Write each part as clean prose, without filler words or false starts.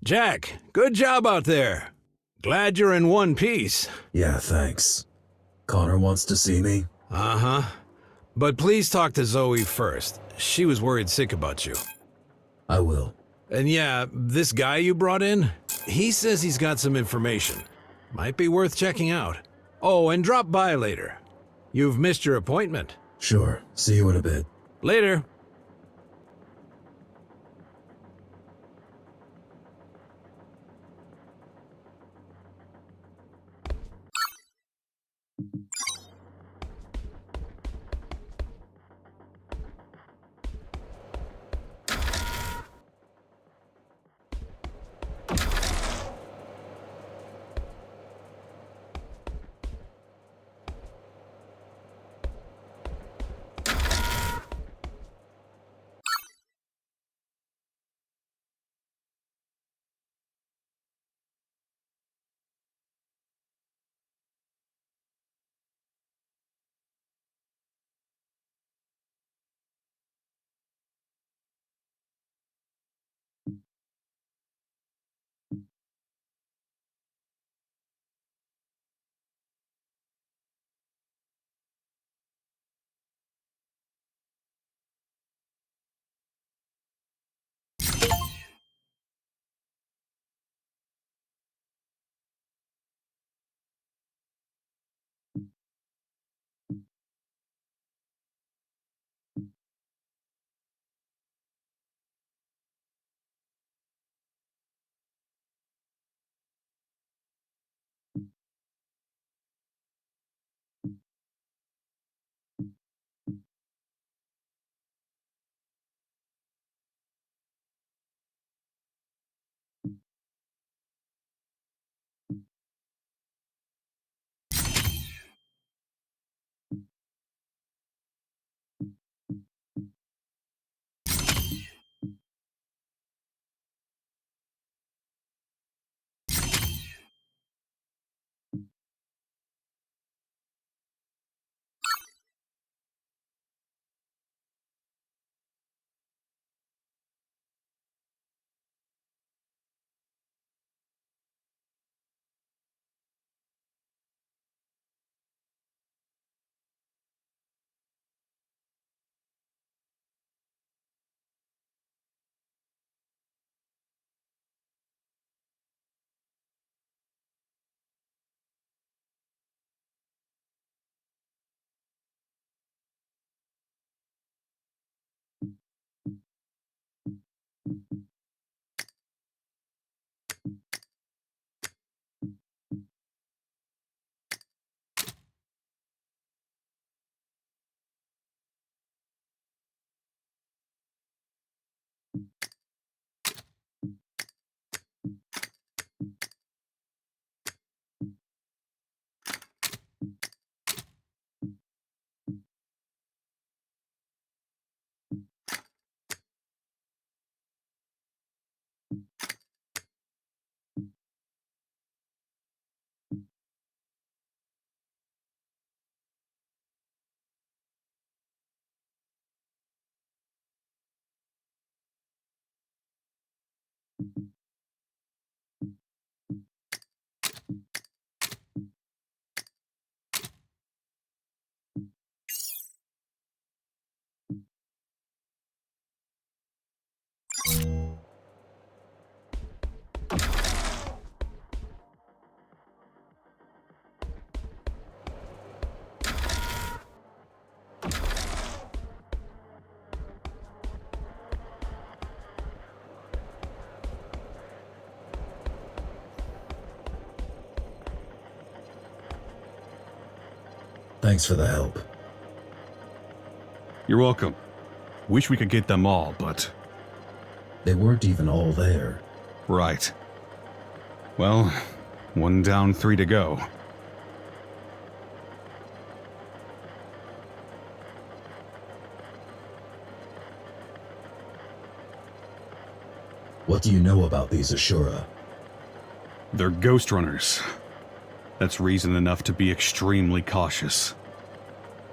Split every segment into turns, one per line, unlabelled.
Jack, good job out there. Glad you're in one piece.
Yeah, thanks. Connor wants to see me?
Uh-huh. But please talk to Zoe first. She was worried sick about you.
I will.
And yeah, this guy you brought in, he says he's got some information. Might be worth checking out. Oh, and drop by later. You've missed your appointment.
Sure. See you in a bit.
Later.
Thanks for the help.
You're welcome. Wish we could get them all, but...
They weren't even all there.
Right. Well, 1 down, 3 to go.
What do you know about these Ashura?
They're Ghostrunners. That's reason enough to be extremely cautious.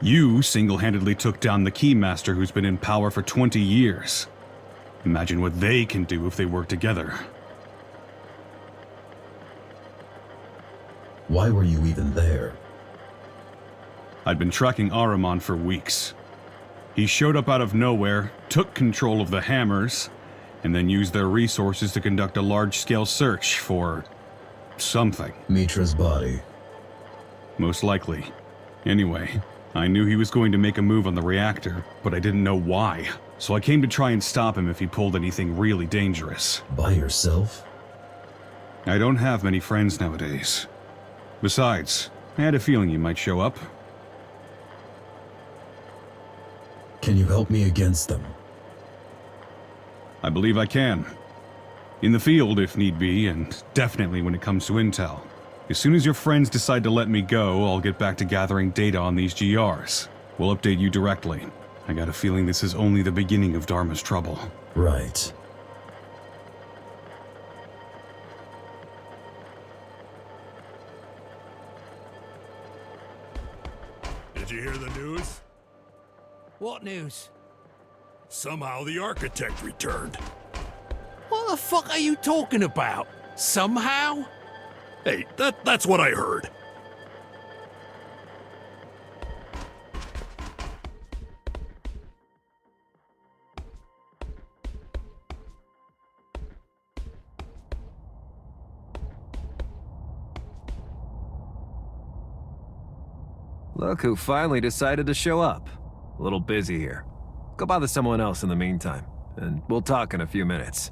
You single-handedly took down the Keymaster who's been in power for 20 years. Imagine what they can do if they work together.
Why were you even there?
I'd been tracking Ahriman for weeks. He showed up out of nowhere, took control of the Hammers, and then used their resources to conduct a large-scale search for... something.
Mitra's body.
Most likely. Anyway, I knew he was going to make a move on the reactor, but I didn't know why. So I came to try and stop him if he pulled anything really dangerous.
By yourself?
I don't have many friends nowadays. Besides, I had a feeling you might show up.
Can you help me against them?
I believe I can. In the field, if need be, and definitely when it comes to intel. As soon as your friends decide to let me go, I'll get back to gathering data on these GRs. We'll update you directly. I got a feeling this is only the beginning of Dharma's trouble.
Right.
Did you hear the news?
What news?
Somehow the architect returned.
What the fuck are you talking about? Somehow?
Hey, that's what I heard.
Look who finally decided to show up. A little busy here. Go bother someone else in the meantime, and we'll talk in a few minutes.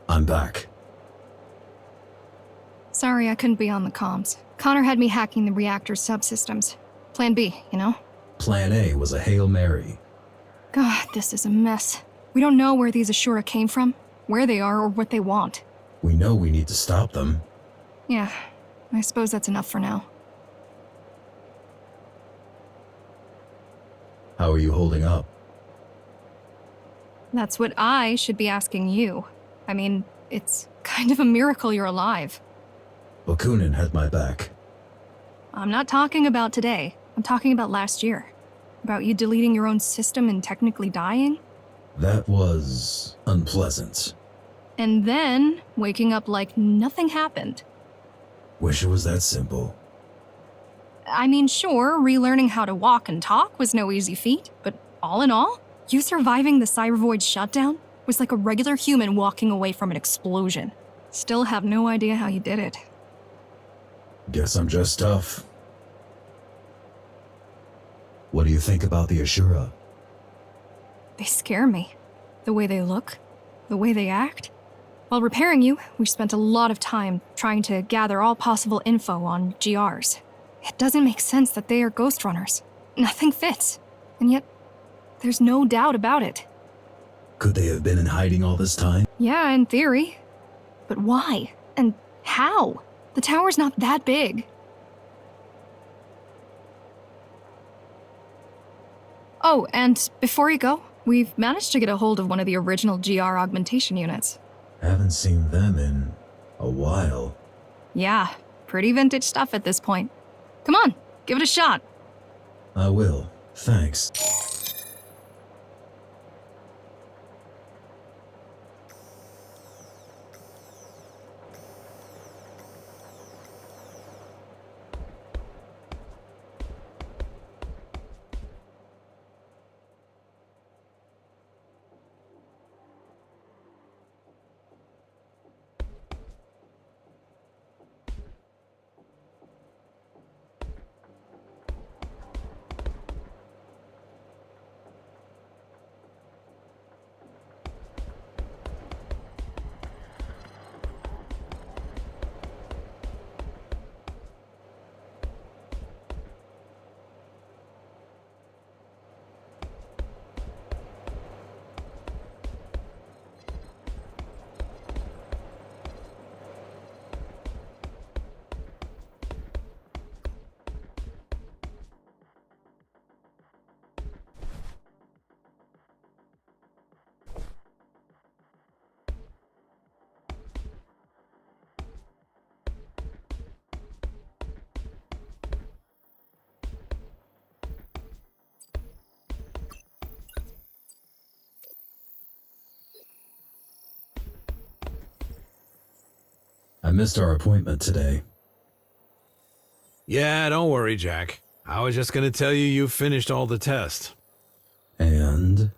I'm back.
Sorry I couldn't be on the comms. Connor had me hacking the reactor's subsystems. Plan B, you know?
Plan A was a Hail Mary.
God, this is a mess. We don't know where these Ashura came from, where they are, or what they want.
We know we need to stop them.
Yeah, I suppose that's enough for now.
How are you holding up?
That's what I should be asking you. I mean, it's kind of a miracle you're alive.
Bakunin had my back.
I'm not talking about today. I'm talking about last year. About you deleting your own system and technically dying.
That was unpleasant.
And then waking up like nothing happened.
Wish it was that simple.
I mean, sure, relearning how to walk and talk was no easy feat, but all in all, you surviving the Cybervoid shutdown was like a regular human walking away from an explosion. Still have no idea how you did it.
Guess I'm just tough. What do you think about the Ashura?
They scare me. The way they look, the way they act. While repairing you, we spent a lot of time trying to gather all possible info on GRs. It doesn't make sense that they are Ghostrunners. Nothing fits. And yet, there's no doubt about it.
Could they have been in hiding all this time?
Yeah, in theory. But why? And how? The tower's not that big. Oh, and before you go, we've managed to get a hold of one of the original GR augmentation units.
Haven't seen them in a while.
Yeah, pretty vintage stuff at this point. Come on, give it a shot.
I will. Thanks. missed our appointment today.
Yeah, don't worry, Jack. I was just gonna tell you you've finished all the tests.
And?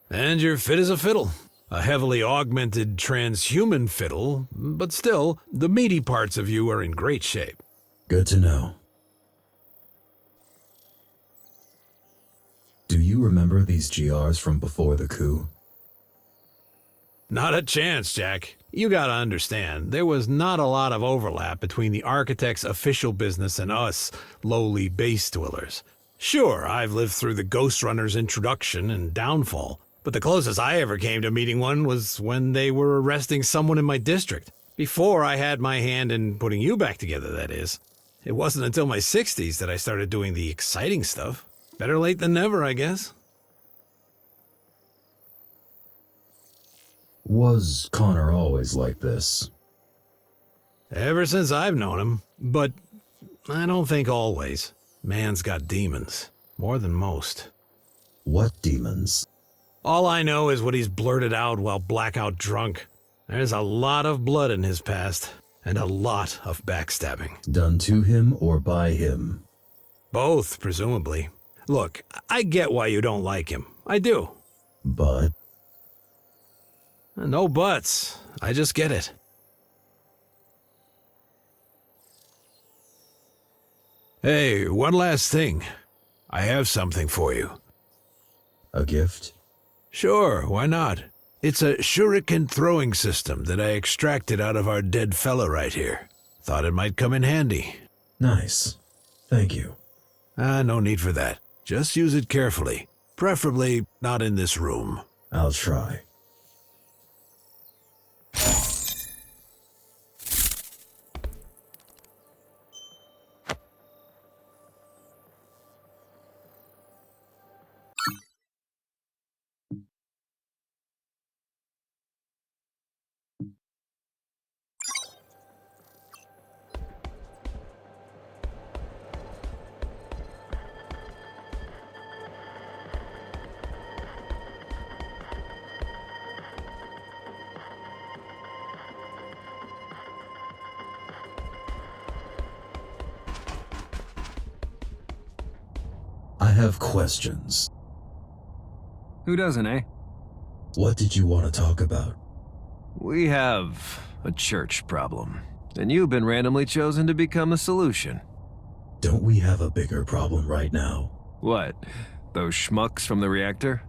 And you're fit as a fiddle. A heavily augmented transhuman fiddle, but still, the meaty parts of you are in great shape.
Good to know. Do you remember these GRs from before the coup?
Not a chance, Jack. You gotta understand, there was not a lot of overlap between the architect's official business and us, lowly base dwellers. Sure, I've lived through the Ghostrunner's introduction and downfall, but the closest I ever came to meeting one was when they were arresting someone in my district. Before I had my hand in putting you back together, that is. It wasn't until my 60s that I started doing the exciting stuff. Better late than never, I guess.
Was Connor always like this?
Ever since I've known him, but I don't think always. Man's got demons, more than most.
What demons?
All I know is what he's blurted out while blackout drunk. There's a lot of blood in his past, and a lot of backstabbing.
Done to him or by him?
Both, presumably. Look, I get why you don't like him. I do.
But?
No buts. I just get it. Hey, one last thing. I have something for you.
A gift?
Sure, why not? It's a shuriken throwing system that I extracted out of our dead fella right here. Thought it might come in handy.
Nice. Thank you.
No need for that. Just use it carefully. Preferably not in this room.
I'll try. I have questions.
Who doesn't, eh?
What did you want to talk about?
We have a church problem, and you've been randomly chosen to become the solution.
Don't we have a bigger problem right now?
What? Those schmucks from the reactor?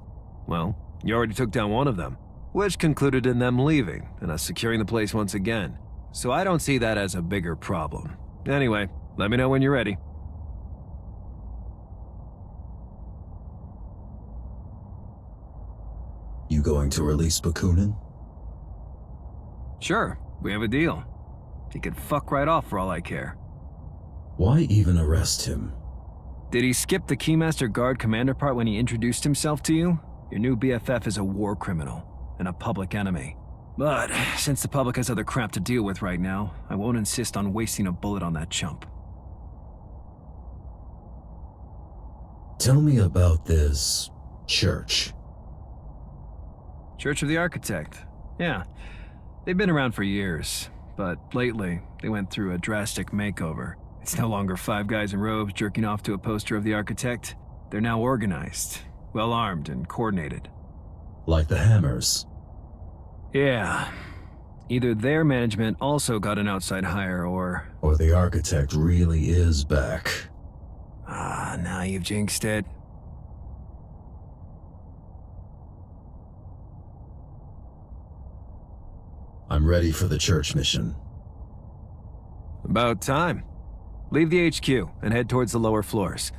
Well, you already took down one of them, which concluded in them leaving and us securing the place once again. So I don't see that as a bigger problem. Anyway, let me know when you're ready.
You going to release Bakunin?
Sure, we have a deal. He could fuck right off for all I care.
Why even arrest him?
Did he skip the Keymaster Guard commander part when he introduced himself to you? Your new BFF is a war criminal and a public enemy. But since the public has other crap to deal with right now, I won't insist on wasting a bullet on that chump.
Tell me about this church.
Church of the Architect. Yeah, they've been around for years, but lately they went through a drastic makeover. It's no longer 5 guys in robes jerking off to a poster of the Architect. They're now organized, well-armed, and coordinated.
Like the Hammers.
Yeah. Either their management also got an outside hire, or
the Architect really is back.
Now you've jinxed it.
I'm ready for the church mission.
About time. Leave the HQ and head towards the lower floors.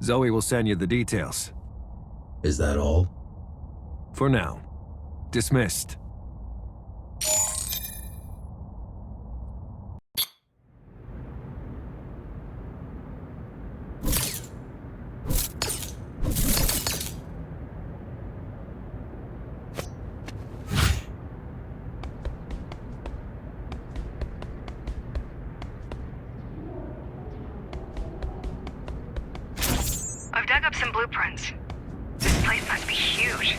Zoe will send you the details.
Is that all?
For now. Dismissed.
I've dug up some blueprints. This place must be huge.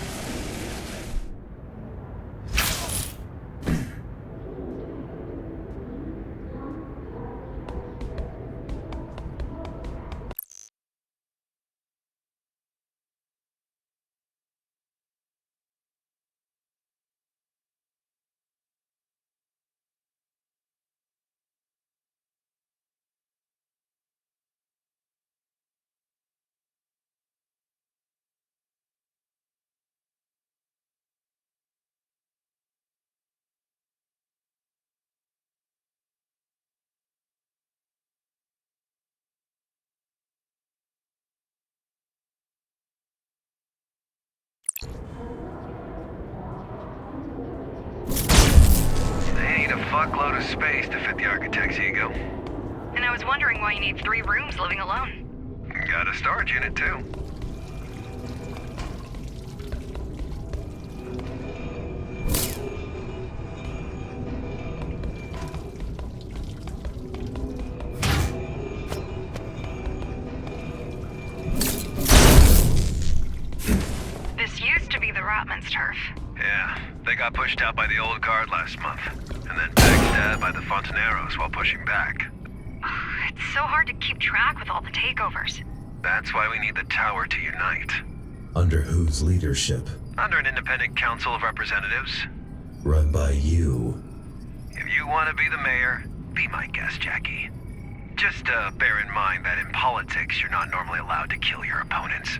fuckload of space to fit the architect's ego.
And I was wondering why you need 3 rooms living alone.
Got a storage unit, too.
This used to be the Rotman's turf.
Yeah, they got pushed out by the old guard last month, and then backstabbed by the Fontaneros while pushing back.
It's so hard to keep track with all the takeovers.
That's why we need the tower to unite.
Under whose leadership?
Under an independent council of representatives.
Run by you.
If you want to be the mayor, be my guest, Jackie. Just bear in mind that in politics, you're not normally allowed to kill your opponents.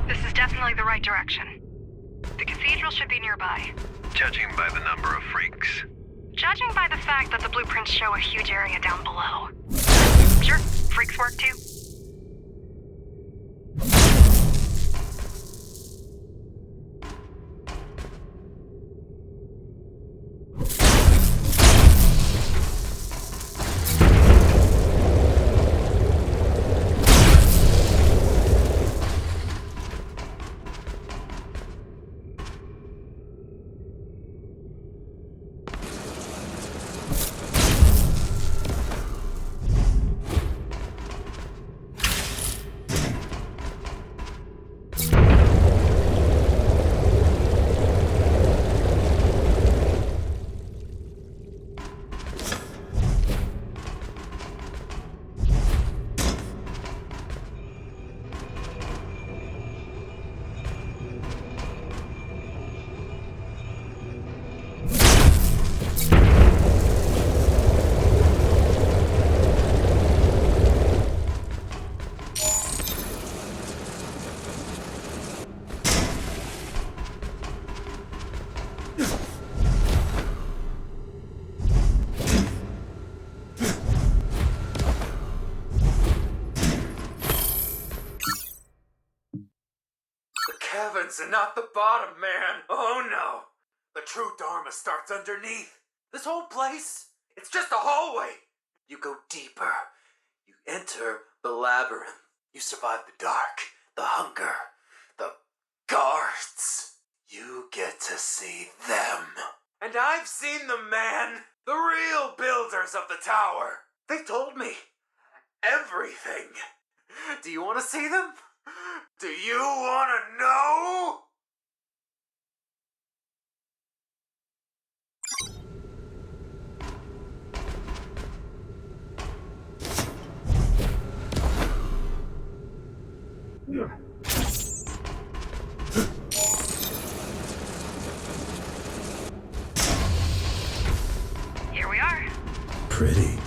This is definitely the right direction. The cathedral should be nearby.
Judging by the number of freaks.
Judging by the fact that the blueprints show a huge area down below. Sure, freaks work too.
Heavens and not the bottom, man. Oh no. The true Dharma starts underneath. This whole place, it's just a hallway. You go deeper. You enter the labyrinth. You survive the dark, the hunger, the guards. You get to see them. And I've seen them, man. The real builders of the tower. They told me everything. Do you want to see them? Do you want to know?
Here we are.
Pretty.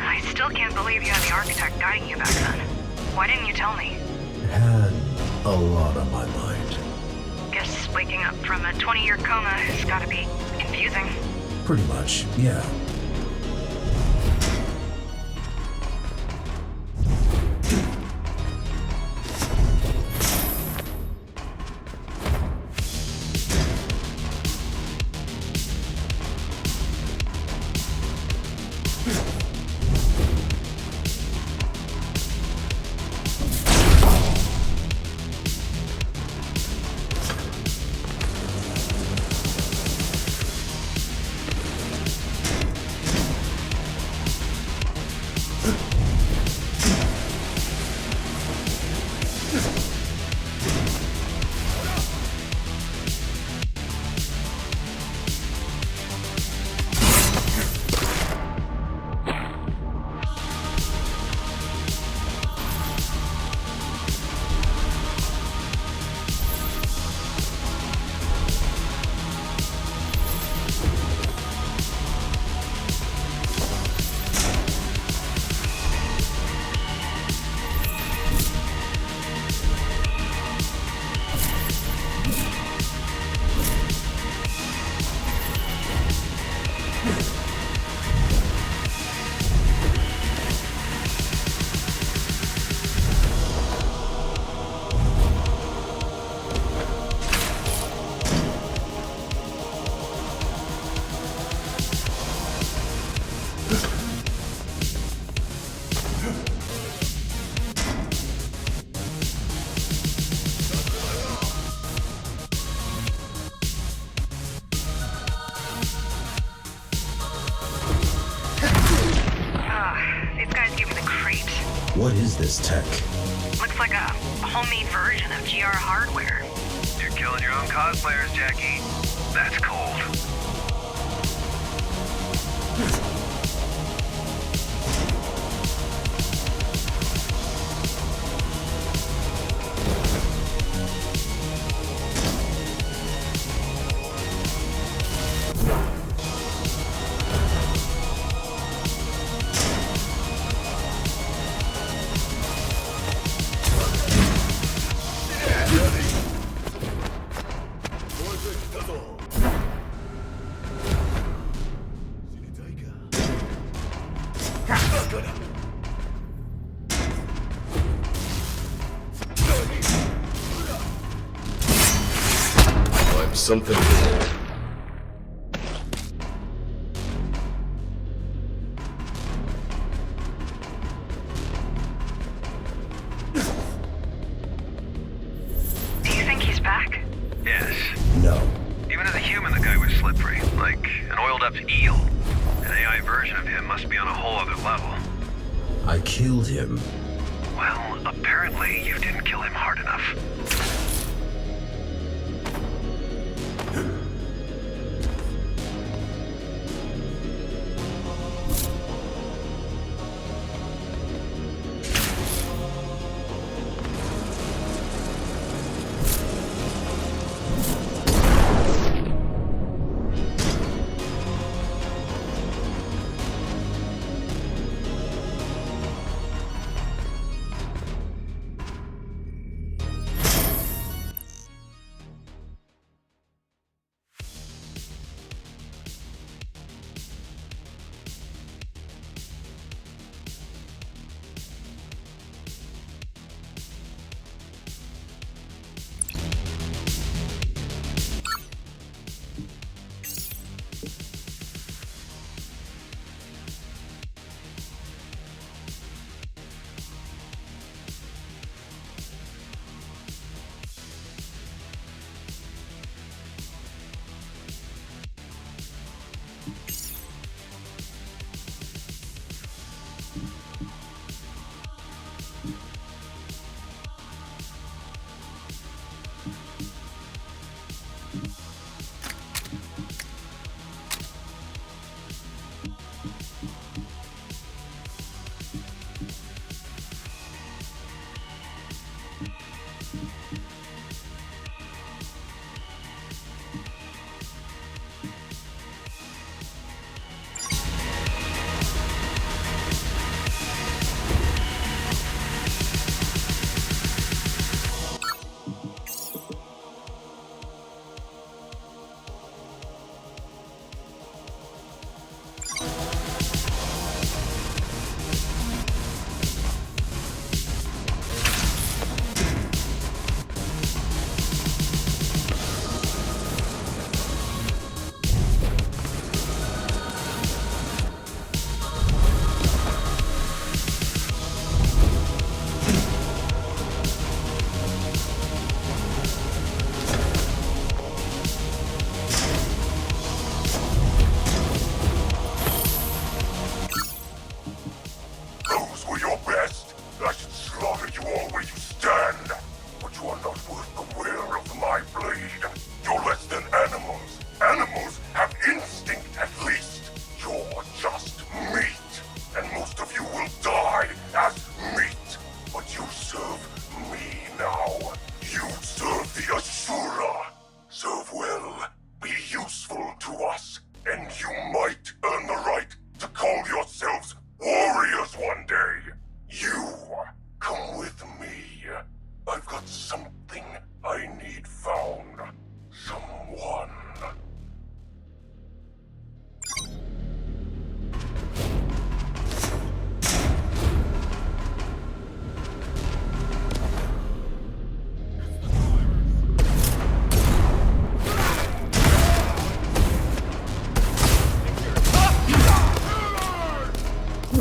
I still can't believe you had the architect guiding you back then. Why didn't you tell me?
Had a lot on my mind.
Guess waking up from a 20-year coma has gotta be confusing.
Pretty much, yeah. What is this tech?
Looks like a homemade version of GR hardware.
You're killing your own cosplayers, Jackie. That's cold.
I'm something.
Do you think he's back?
Yes.
No.
Even as a human, the guy was slippery, like an oiled-up eel. An AI version of him must be on a whole other level.
I killed him.
Well, apparently you didn't kill him hard enough.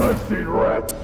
I've seen rats.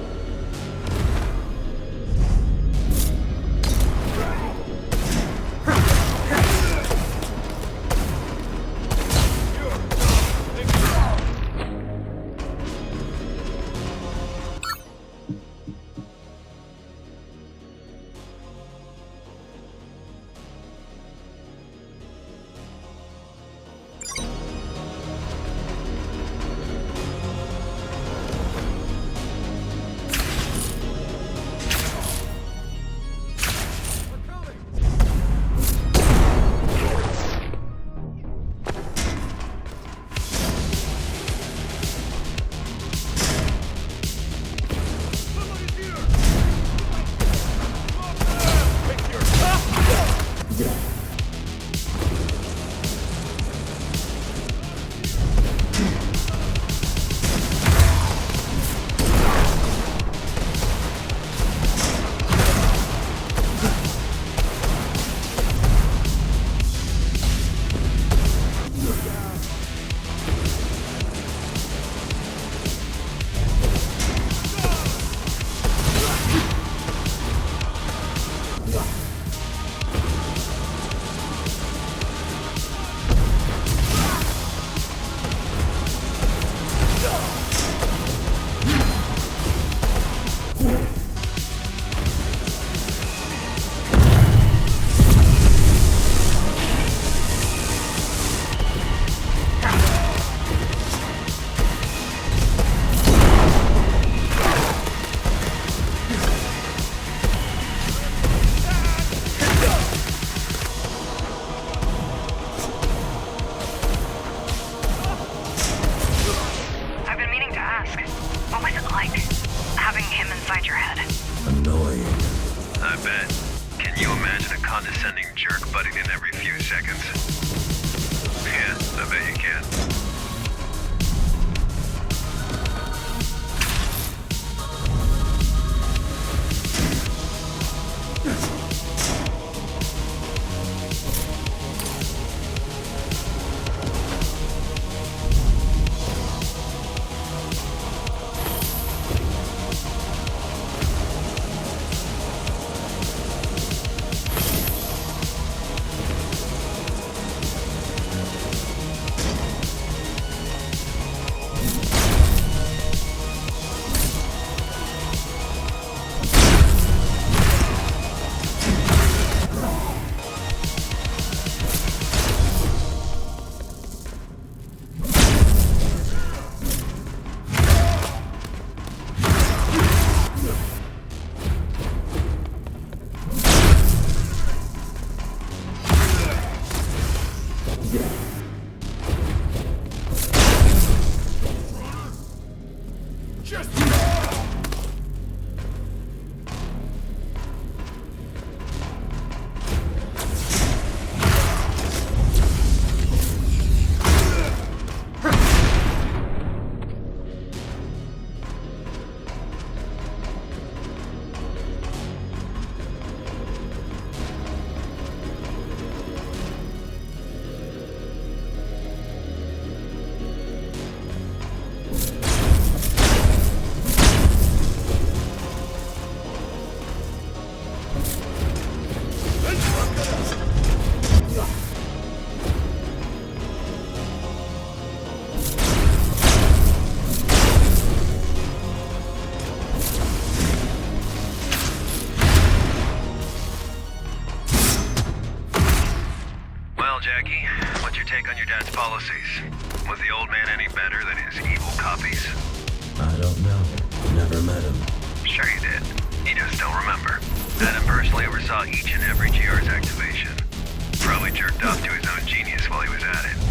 ask, what was it like, having him inside your head?
Annoying.
I bet. Can you imagine a condescending jerk butting in every few seconds? Yeah, I bet you can. Jackie, what's your take on your dad's policies? Was the old man any better than his evil copies?
I don't know. Never met him.
Sure you did. You just don't remember. Adam personally oversaw each and every GR's activation. Probably jerked off to his own genius while he was at it.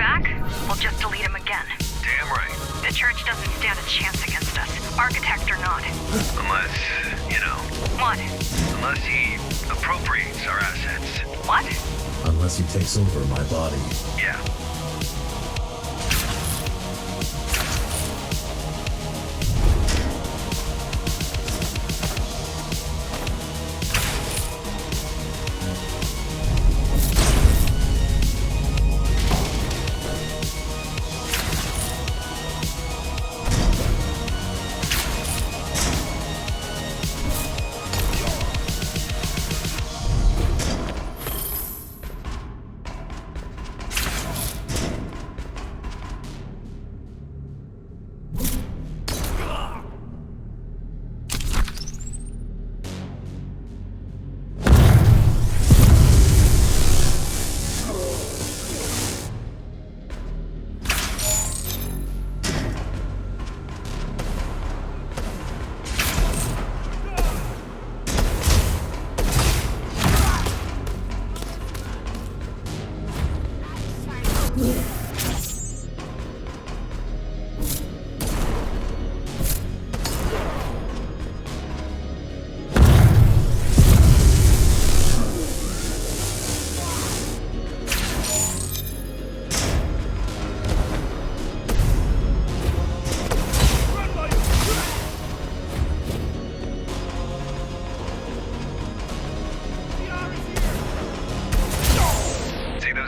back, we'll just delete him again.
Damn right.
The church doesn't stand a chance against us, architect or not.
Unless,
What?
unless he appropriates our assets.
What?
Unless he takes over my body.
Yeah.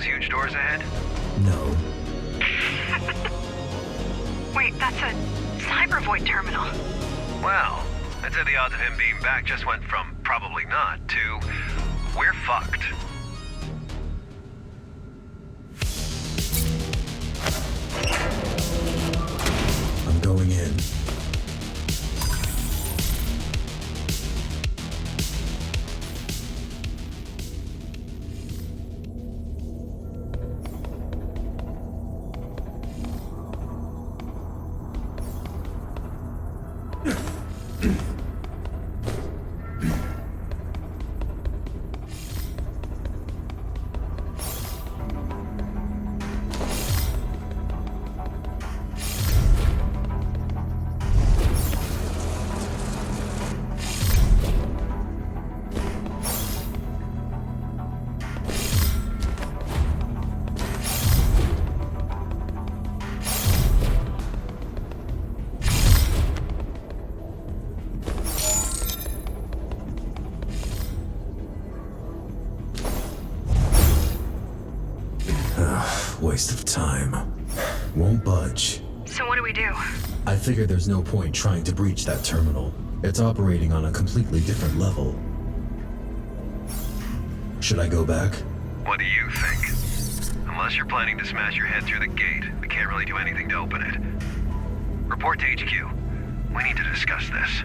Huge doors ahead?
No.
Wait, that's a Cybervoid terminal.
Wow. I'd say the odds of him being back just went from probably not to we're fucked.
I'm going in. Waste of time. Won't budge.
So what do we do?
I figure there's no point trying to breach that terminal. It's operating on a completely different level. Should I go back?
What do you think? Unless you're planning to smash your head through the gate, we can't really do anything to open it. Report to HQ. We need to discuss this.